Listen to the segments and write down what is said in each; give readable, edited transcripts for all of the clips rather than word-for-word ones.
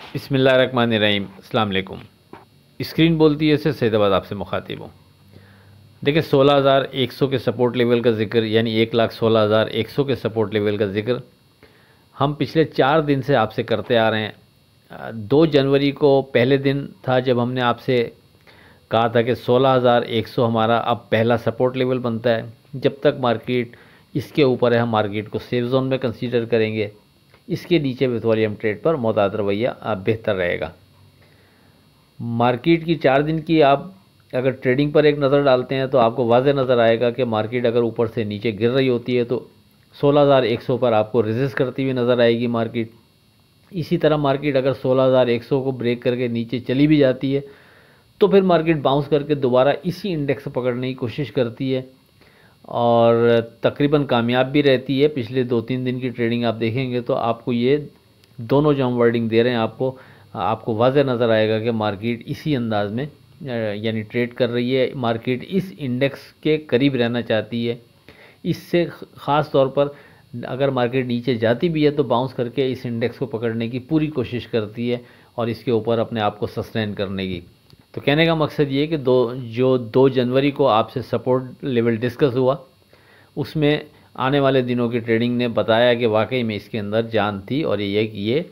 बिस्मिल्लाहिर्रहमानिर्रहीम। अस्सलाम वालेकुम। स्क्रीन बोलती है इससे सैदाबाद आपसे मुखातिब हूँ। देखिए 16,100 के सपोर्ट लेवल का जिक्र यानी 1,16,100 के सपोर्ट लेवल का जिक्र हम पिछले 4 दिन से आपसे करते आ रहे हैं। 2 जनवरी को पहले दिन था जब हमने आपसे कहा था कि 16,100 हमारा अब पहला सपोर्ट लेवल बनता है। जब तक मार्केट इसके ऊपर है हम मार्केट को सेफ जोन में कंसीडर करेंगे। इसके नीचे विथ वॉल्यूम ट्रेड पर मोहतात रवैया बेहतर रहेगा। मार्केट की 4 दिन की आप अगर ट्रेडिंग पर एक नज़र डालते हैं तो आपको वाज़ेह नज़र आएगा कि मार्केट अगर ऊपर से नीचे गिर रही होती है तो 16,100 पर आपको रेजिस्ट करती हुई नज़र आएगी मार्केट। इसी तरह मार्केट अगर 16,100 को ब्रेक करके नीचे चली भी जाती है तो फिर मार्केट बाउंस करके दोबारा इसी इंडेक्स को पकड़ने की कोशिश करती है और तकरीबन कामयाब भी रहती है। पिछले 2-3 दिन की ट्रेडिंग आप देखेंगे तो आपको ये दोनों जो हम वर्डिंग दे रहे हैं आपको वाज़ेह नज़र आएगा कि मार्केट इसी अंदाज में यानी ट्रेड कर रही है। मार्केट इस इंडेक्स के करीब रहना चाहती है। इससे ख़ास तौर पर अगर मार्केट नीचे जाती भी है तो बाउंस करके इस इंडेक्स को पकड़ने की पूरी कोशिश करती है और इसके ऊपर अपने आप को सस्टेन करने की। तो कहने का मकसद ये है कि 2 जनवरी को आपसे सपोर्ट लेवल डिस्कस हुआ, उसमें आने वाले दिनों की ट्रेडिंग ने बताया कि वाकई में इसके अंदर जान थी और ये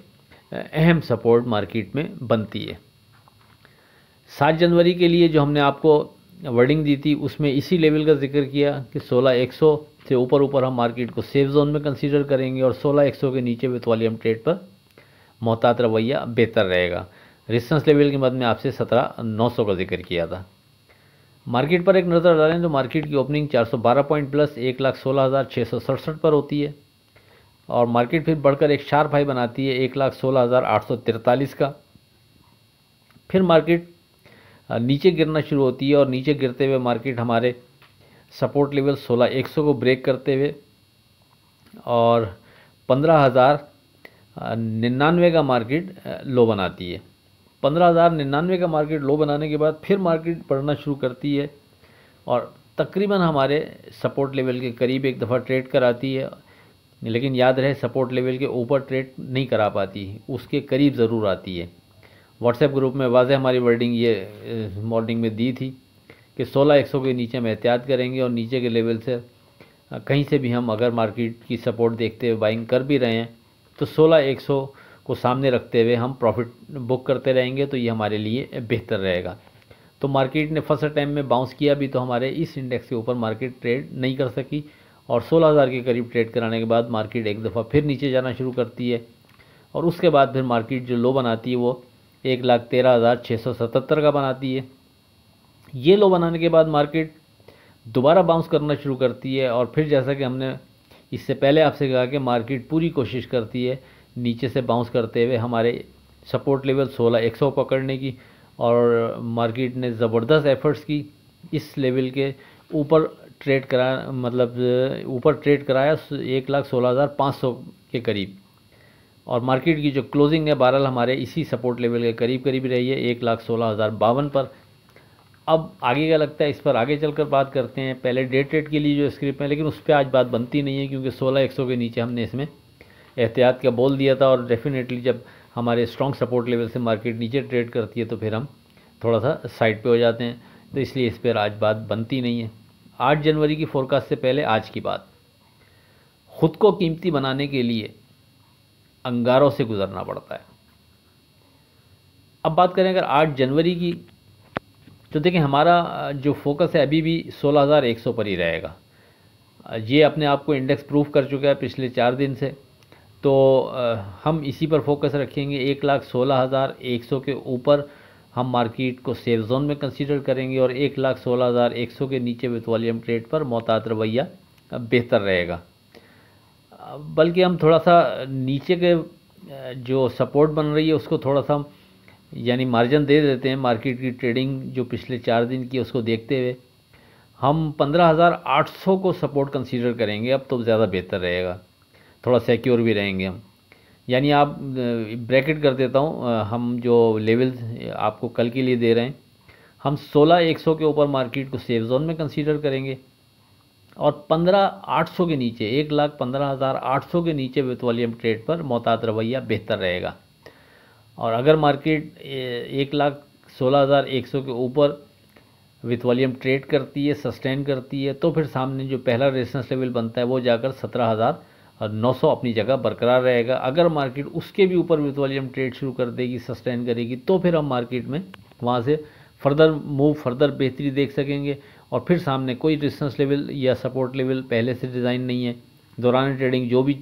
अहम सपोर्ट मार्केट में बनती है। 7 जनवरी के लिए जो हमने आपको वर्डिंग दी थी उसमें इसी लेवल का जिक्र किया कि 16,100 से ऊपर हम मार्केट को सेफ जोन में कंसीडर करेंगे और 16,100 के नीचे विथ वॉल्यूम ट्रेड पर मोहतात रवैया बेहतर रहेगा। रेजिस्टेंस लेवल के मद में आपसे 17,900 का जिक्र किया था। मार्केट पर एक नज़र डालें तो मार्केट की ओपनिंग 412 पॉइंट प्लस 1,16,667 पर होती है और मार्केट फिर बढ़कर एक शार्प हाई बनाती है 1,16,843 का। फिर मार्केट नीचे गिरना शुरू होती है और नीचे गिरते हुए मार्केट हमारे सपोर्ट लेवल 16,100 को ब्रेक करते हुए और 15,099 का मार्केट लो बनाती है। 15,099 का मार्केट लो बनाने के बाद फिर मार्केट बढ़ना शुरू करती है और तकरीबन हमारे सपोर्ट लेवल के करीब एक दफ़ा ट्रेड कराती है, लेकिन याद रहे सपोर्ट लेवल के ऊपर ट्रेड नहीं करा पाती, उसके करीब ज़रूर आती है। व्हाट्सएप ग्रुप में वाज़ेह हमारी वर्डिंग ये मॉर्निंग में दी थी कि 16,100 के नीचे हम एहतियात करेंगे और नीचे के लेवल से कहीं से भी हम अगर मार्केट की सपोर्ट देखते हुए बाइंग कर भी रहे हैं तो 16,100 को सामने रखते हुए हम प्रॉफिट बुक करते रहेंगे तो ये हमारे लिए बेहतर रहेगा। तो मार्केट ने फर्स्ट टाइम में बाउंस किया भी तो हमारे इस इंडेक्स के ऊपर मार्केट ट्रेड नहीं कर सकी और 16,000 के करीब ट्रेड कराने के बाद मार्केट एक दफ़ा फिर नीचे जाना शुरू करती है और उसके बाद फिर मार्केट जो लो बनाती है वो 1,13,677 का बनाती है। ये लो बनाने के बाद मार्केट दोबारा बाउंस करना शुरू करती है और फिर जैसा कि हमने इससे पहले आपसे कहा कि मार्केट पूरी कोशिश करती है नीचे से बाउंस करते हुए हमारे सपोर्ट लेवल 16,100 पकड़ने की और मार्केट ने ज़बरदस्त एफर्ट्स की इस लेवल के ऊपर ट्रेड कराया 1,16,500 के करीब और मार्केट की जो क्लोजिंग है बहरहाल हमारे इसी सपोर्ट लेवल के करीब रही है 1,16,052 पर। अब आगे क्या लगता है इस पर आगे चलकर बात करते हैं। पहले डे ट्रेड के लिए जो स्क्रिप्ट है लेकिन उस पर आज बात बनती नहीं है क्योंकि 16,100 के नीचे हमने इसमें एहतियात का बोल दिया था और डेफिनेटली जब हमारे स्ट्रॉन्ग सपोर्ट लेवल से मार्केट नीचे ट्रेड करती है तो फिर हम थोड़ा सा साइड पे हो जाते हैं, तो इसलिए इस पर आज बात बनती नहीं है। 8 जनवरी की फोरकास्ट से पहले आज की बात, ख़ुद को कीमती बनाने के लिए अंगारों से गुजरना पड़ता है। अब बात करें अगर 8 जनवरी की तो देखें हमारा जो फोकस है अभी भी 16,100 पर ही रहेगा। ये अपने आप को इंडेक्स प्रूफ कर चुका है पिछले 4 दिन से, तो हम इसी पर फोकस रखेंगे। 1,16,100 के ऊपर हम मार्केट को सेफ जोन में कंसीडर करेंगे और 1,16,100 के नीचे विथ वॉल्यूम ट्रेड पर मोहतात रवैया बेहतर रहेगा। बल्कि हम थोड़ा सा नीचे के जो सपोर्ट बन रही है उसको थोड़ा सा यानी मार्जिन दे देते हैं। मार्केट की ट्रेडिंग जो पिछले 4 दिन की उसको देखते हुए हम 15,800 को सपोर्ट कंसीडर करेंगे। अब तो ज़्यादा बेहतर रहेगा, थोड़ा सिक्योर भी रहेंगे हम। यानी आप ब्रैकेट कर देता हूँ, हम जो लेवल्स आपको कल के लिए दे रहे हैं हम 16,100 के ऊपर मार्केट को सेफ जोन में कंसीडर करेंगे और 15,800 के नीचे 1,15,800 के नीचे विथ वॉल्यूम ट्रेड पर मोहतात रवैया बेहतर रहेगा। और अगर मार्केट 1,16,100 के ऊपर विथ वॉल्यूम ट्रेड करती है, सस्टेन करती है, तो फिर सामने जो पहला रेजिस्टेंस लेवल बनता है वो जाकर 17,900 अपनी जगह बरकरार रहेगा। अगर मार्केट उसके भी ऊपर विथ वॉल्यूम ट्रेड शुरू कर देगी, सस्टेन करेगी, तो फिर हम मार्केट में वहाँ से फर्दर मूव, फर्दर बेहतरी देख सकेंगे। और फिर सामने कोई रेजिस्टेंस लेवल या सपोर्ट लेवल पहले से डिज़ाइन नहीं है, दौरान ट्रेडिंग जो भी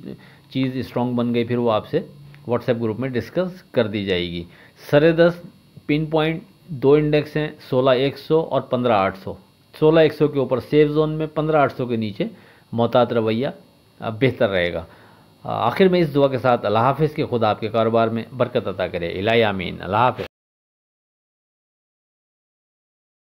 चीज़ स्ट्रॉन्ग बन गई फिर वो आपसे व्हाट्सएप ग्रुप में डिस्कस कर दी जाएगी। 10.5 पिन पॉइंट 2 इंडेक्स हैं, 16,100 और 15,800। 16,100 के ऊपर सेफ जोन में, 15,800 के नीचे मोहतात रवैया बेहतर रहेगा। आखिर में इस दुआ के साथ अल्लाह हाफिज़ के खुदा आपके कारोबार में बरकत अता करे। इलाही आमीन। अल्लाह हाफिज़।